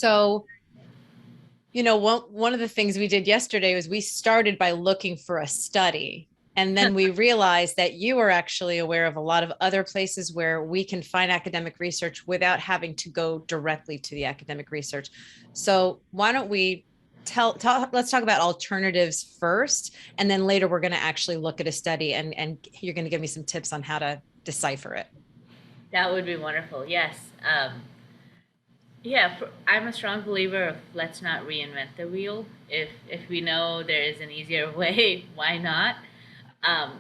So, one of the things we did yesterday was we started by looking for a study. And then we realized that you are actually aware of a lot of other places where we can find academic research without having to go directly to the academic research. So why don't we let's talk about alternatives first, and then later we're going to actually look at a study and you're going to give me some tips on how to decipher it. That would be wonderful. Yes. Yeah, I'm a strong believer of let's not reinvent the wheel. If we know there is an easier way, why not?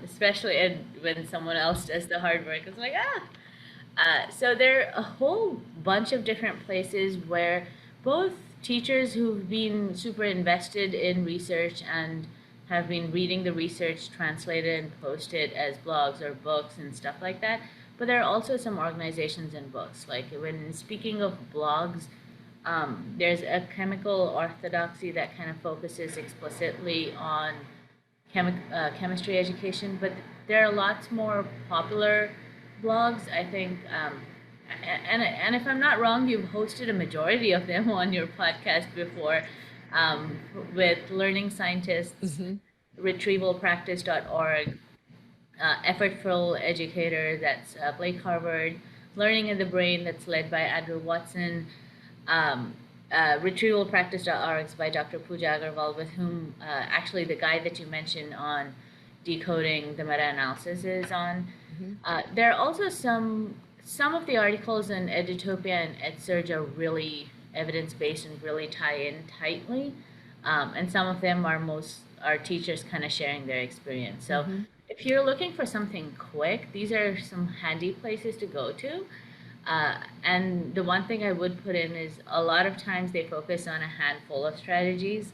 Especially when someone else does the hard work, it's like ah. So there are a whole bunch of different places where both teachers who've been super invested in research and have been reading the research, translate it and post it as blogs or books and stuff like that. But there are also some organizations and books. Like when speaking of blogs, there's a chemical orthodoxy that kind of focuses explicitly on chemistry education, but there are lots more popular blogs. I think, and if I'm not wrong, you've hosted a majority of them on your podcast before, um, with Learning Scientists, Mm-hmm. retrievalpractice.org, Effortful Educator, that's Blake Harvard, Learning in the Brain, that's led by Andrew Watson, um, retrievalpractice.org is by Dr. Pooja Agarwal, with whom actually the guy that you mentioned on decoding the meta-analysis is on. Mm-hmm. There are also some of the articles in Edutopia and EdSurge are really evidence-based and really tie in tightly, and some of them are teachers kind of sharing their experience. So Mm-hmm. if you're looking for something quick, these are some handy places to go to. And the one thing I would put in is a lot of times they focus on a handful of strategies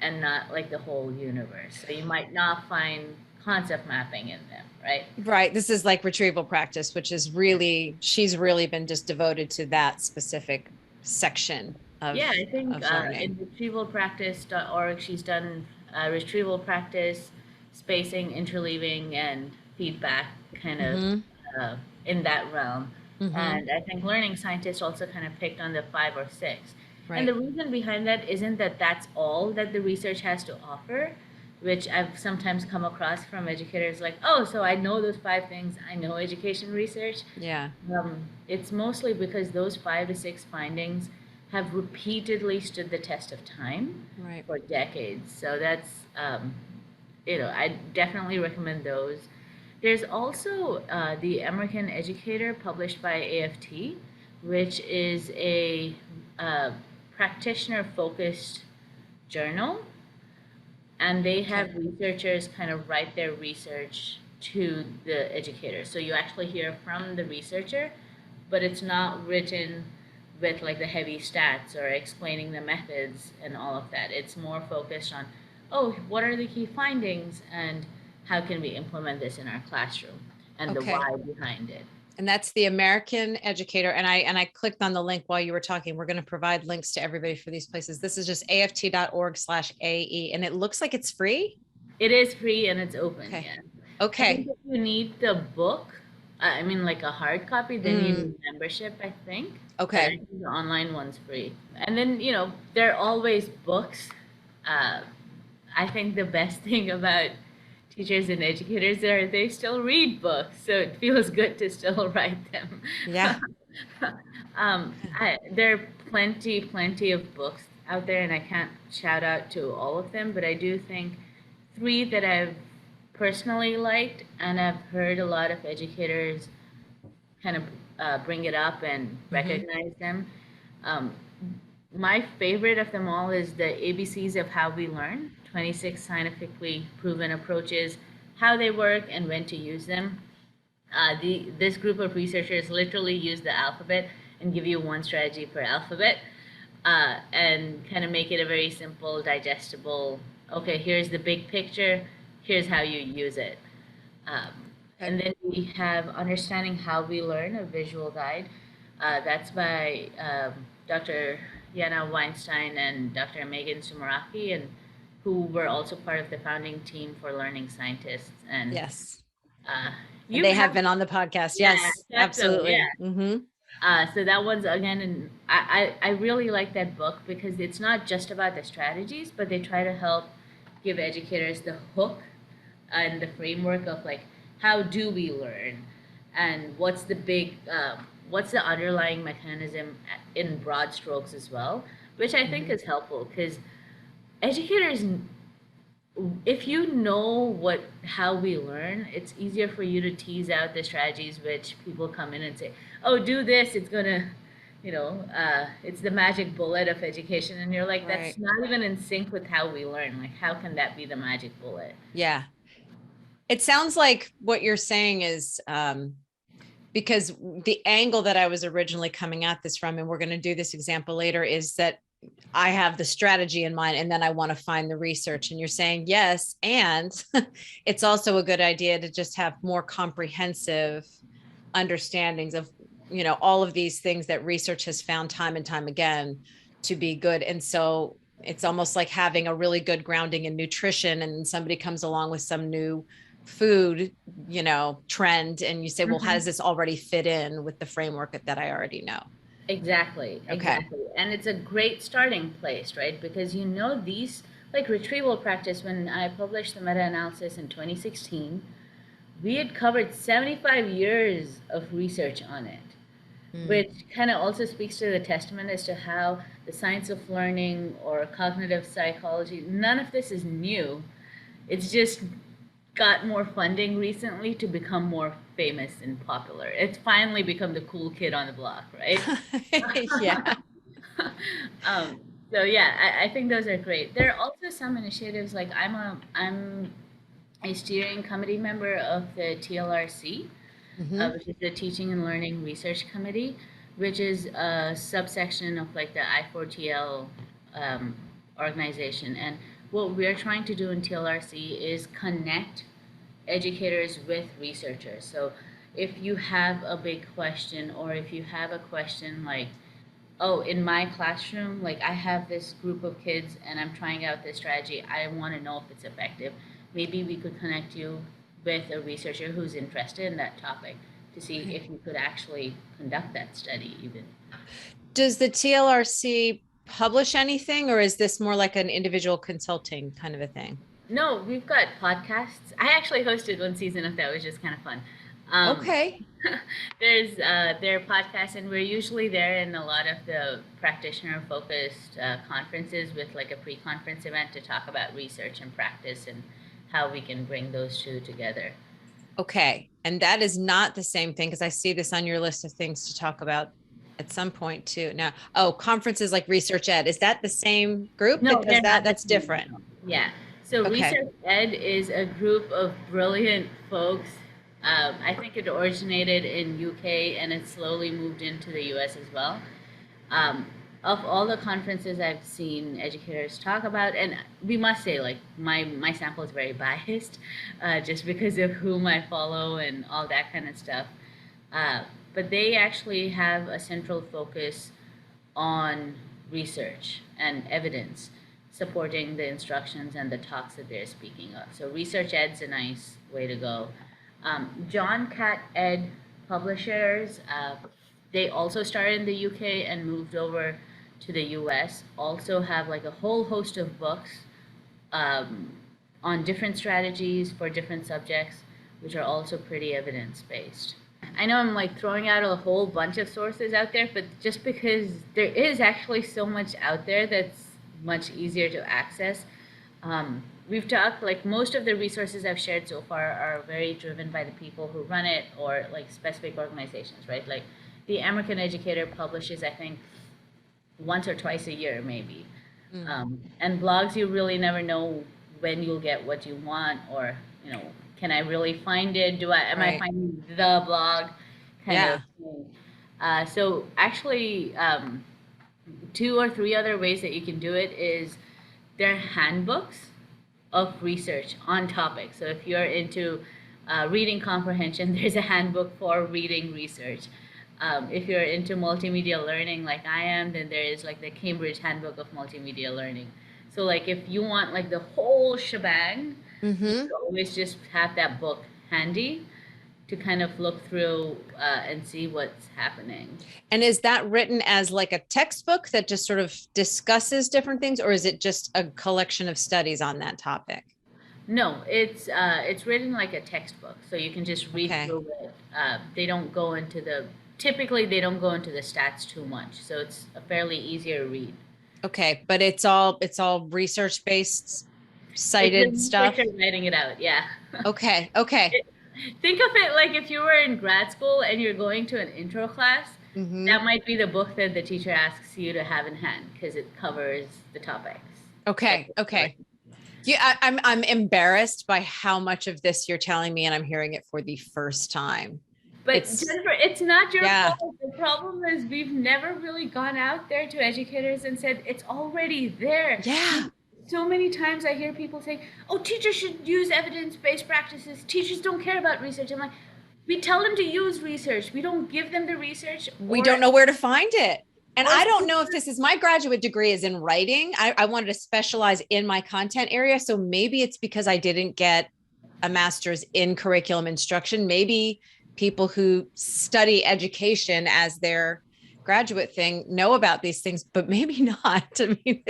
and not like the whole universe. So you might not find concept mapping in them, right? Right. This is like retrieval practice, which is really, she's really been just devoted to that specific section Yeah, I think of learning. in retrievalpractice.org, she's done retrieval practice, spacing, interleaving, and feedback kind of Mm-hmm. in that realm. Mm-hmm. And I think Learning Scientists also kind of picked on the five or six. And the Right. reason behind that isn't that that's all that the research has to offer, which I've sometimes come across from educators like, oh, so I know those five things, I know education research. Yeah. It's mostly because those 5 to 6 findings have repeatedly stood the test of time Right. for decades. So that's, I definitely recommend those. There's also the American Educator published by AFT, which is a practitioner focused journal, and they Okay. have researchers kind of write their research to the educator. So you actually hear from the researcher, but it's not written with like the heavy stats or explaining the methods and all of that. It's more focused on, oh, what are the key findings and how can we implement this in our classroom and the Okay. why behind it. And that's the American Educator. And I clicked on the link while you were talking. We're going to provide links to everybody for these places. This is just aft.org/AE. And it looks like it's free. It is free and it's open, Okay. yeah. I think Okay. if you need the book, I mean, like a hard copy, then you Mm, need membership, I think. But I okay. think the online one's free. And then, there are always books. Uh, I think the best thing about teachers and educators are they still read books, so it feels good to still write them. Yeah. There are plenty of books out there, and I can't shout out to all of them, but I do think three that I've personally liked, and I've heard a lot of educators kind of bring it up and Mm-hmm. recognize them. Um, my favorite of them all is the ABCs of How We Learn, 26 scientifically proven approaches, how they work, and when to use them. This group of researchers literally use the alphabet and give you one strategy per alphabet, and kind of make it a very simple, digestible. Okay, here's the big picture. Here's how you use it. Um, Okay. and then we have Understanding How We Learn, a visual guide. That's by Dr. Yana Weinstein and Dr. Megan Sumeraki, and who were also part of the founding team for Learning Scientists. And Yes. uh, And you've they had, have been on the podcast. yeah, Yes, that's so, absolutely. yeah. Mm-hmm. So that one's again, and I really like that book because it's not just about the strategies, but they try to help give educators the hook and the framework of like how do we learn, and what's the underlying mechanism in broad strokes as well, which I think Mhm. is helpful because educators, if you know what how we learn, it's easier for you to tease out the strategies which people come in and say, "Oh, do this. It's gonna, it's the magic bullet of education." And you're like, "That's Right. not even in sync with how we learn. Like, how can that be the magic bullet?" Yeah. It sounds like what you're saying is because the angle that I was originally coming at this from, and we're going to do this example later, is that I have the strategy in mind and then I want to find the research. And you're saying yes. And it's also a good idea to just have more comprehensive understandings of, all of these things that research has found time and time again to be good. And so it's almost like having a really good grounding in nutrition, and somebody comes along with some new food, trend, and you say, well, how does Mhm. this already fit in with the framework that I already know? Exactly, Okay. exactly. And it's a great starting place, right? Because these, like retrieval practice, when I published the meta analysis in 2016, we had covered 75 years of research on it, Mm. which kind of also speaks to the testament as to how the science of learning or cognitive psychology, none of this is new. It's just got more funding recently to become more famous and popular. It's finally become the cool kid on the block, right? Yeah. um, so yeah, I think those are great. There are also some initiatives like I'm a steering committee member of the TLRC, Hmm. which is the Teaching and Learning Research Committee, which is a subsection of like the I4TL um, organization. And what we're trying to do in TLRC is connect educators with researchers. So if you have a big question, or if you have a question like, oh, in my classroom, like I have this group of kids and I'm trying out this strategy, I want to know if it's effective. Maybe we could connect you with a researcher who's interested in that topic to see Okay. if you could actually conduct that study even. Does the TLRC publish anything, or is this more like an individual consulting kind of a thing? No, we've got podcasts. I actually hosted one season of that, which is kind of fun. Um, Okay. their podcasts, and we're usually there in a lot of the practitioner focused conferences with like a pre-conference event to talk about research and practice and how we can bring those two together. Okay. And that is not the same thing, because I see this on your list of things to talk about at some point too. Now, oh, conferences like Research Ed. Is that the same group? No, Because they're not the that's same. different. No. Yeah. So Okay. Research Ed is a group of brilliant folks. I think it originated in UK and it slowly moved into the US as well. Um, of all the conferences I've seen educators talk about, and we must say, like my sample is very biased, just because of whom I follow and all that kind of stuff. Uh, but they actually have a central focus on research and evidence supporting the instructions and the talks that they're speaking of. So Research Ed's a nice way to go. John Cat Ed Publishers, they also started in the UK and moved over to the US. Also have like a whole host of books um, on different strategies for different subjects, which are also pretty evidence based. I know I'm like throwing out a whole bunch of sources out there, but just because there is actually so much out there that's much easier to access. We've talked, like most of the resources I've shared so far are very driven by the people who run it or like specific organizations, right? Like the American Educator publishes, I think, once or twice a year, maybe. Mm. And blogs, you really never know when you'll get what you want, or can I really find it? Am I Right. finding the blog kind of Yeah. thing? So actually, two or three other ways that you can do it is there are handbooks of research on topics. So if you're into reading comprehension, there's a handbook for reading research. If you're into multimedia learning like I am, then there is like the Cambridge Handbook of Multimedia Learning. So like if you want like the whole shebang, you Hmm. could always just have that book handy. to kind of look through and see what's happening. And is that written as like a textbook that just sort of discusses different things, or is it just a collection of studies on that topic? No, it's written like a textbook, so you can just read Okay. through it. They don't go into the typically they don't go into the stats too much, so it's a fairly easier read. Okay. But it's all research based It's a cited stuff. researcher writing it out, yeah. Okay. Okay. It, think of it like if you were in grad school and you're going to an intro class, Hmm. that might be the book that the teacher asks you to have in hand because it covers the topics that Okay. you're covering. Okay. Yeah, I'm embarrassed by how much of this you're telling me, and I'm hearing it for the first time. But It's Jennifer, it's not your yeah, fault. The problem is we've never really gone out there to educators and said it's already there. yeah. So many times I hear people say, "Oh, teachers should use evidence-based practices. Teachers don't care about research." I'm like, we tell them to use research. We don't give them the research We don't know where to find it. And or I don't know if this is my graduate degree is in writing. I wanted to specialize in my content area. So maybe it's because I didn't get a master's in curriculum instruction. Maybe people who study education as their graduate thing know about these things, but maybe not. I mean,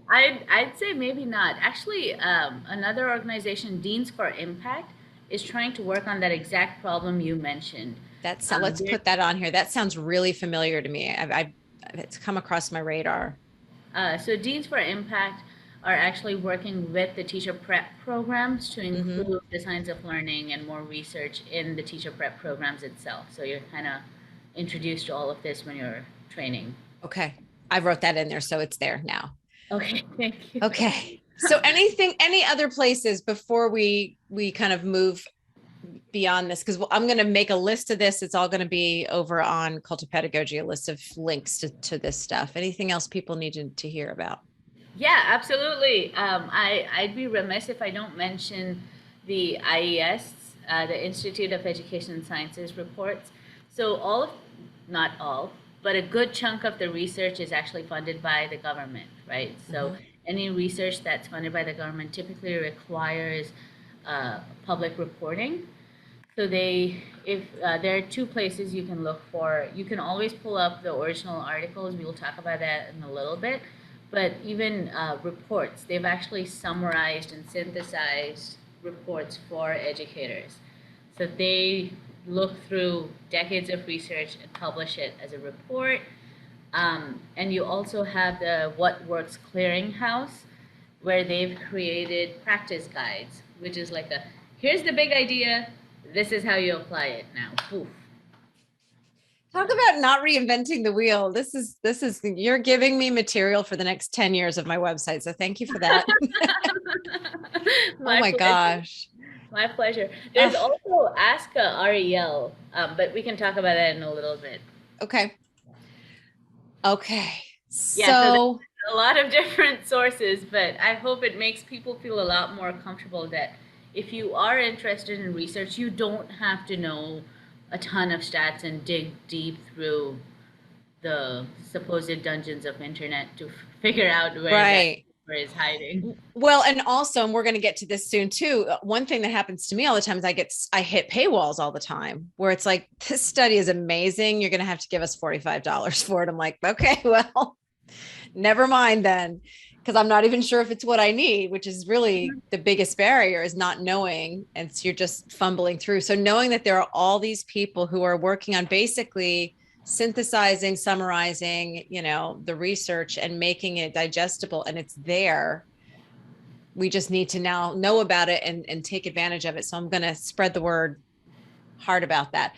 I'd say maybe not. Actually, another organization, Deans for Impact, is trying to work on that exact problem you mentioned. let's They're put that on here. That sounds really familiar to me. It's come across my radar. So Deans for Impact are actually working with the teacher prep programs to Hmm. include the science of learning and more research in the teacher prep programs itself. So you're kind of introduced to all of this when you're training. Okay. I wrote that in there, so it's there now. Okay, thank you. Okay. So any other places before we kind of move beyond this? Because I'm going to make a list of this. It's all going to be over on Cult of Pedagogy, a list of links to this stuff. Anything else people need to hear about? Yeah, absolutely. I'd be remiss if I don't mention the IES, the Institute of Education and Sciences reports. So not all, but a good chunk of the research is actually funded by the government, right? So Mhm. any research that's funded by the government typically requires public reporting. So if there are two places you can look for, you can always pull up the original articles. We will talk about that in a little bit. But even reports, they've actually summarized and synthesized reports for educators. So they look through decades of research and publish it as a report. And you also have the What Works Clearinghouse, where they've created practice guides, which is like a here's the big idea, this is how you apply it now. Poof. Talk about not reinventing the wheel. This is you're giving me material for the next 10 years of my website. So thank you for that. Oh My my pleasure. gosh. My pleasure. There's Ugh, also ASCA REL, but we can talk about that in a little bit. okay. Okay. Yeah, so there's So a lot of different sources, but I hope it makes people feel a lot more comfortable that if you are interested in research, you don't have to know a ton of stats and dig deep through the supposed dungeons of internet to figure out where that right. number is hiding. Well, and also, and we're going to get to this soon too. One thing that happens to me all the time is I hit paywalls all the time where it's like, this study is amazing. You're going to have to give us $45 for it. I'm like, okay, well, never mind then, because I'm not even sure if it's what I need, which is really the biggest barrier is not knowing. And so you're just fumbling through. So knowing that there are all these people who are working on basically synthesizing, summarizing, the research and making it digestible and it's there. We just need to now know about it and take advantage of it. So I'm going to spread the word hard about that.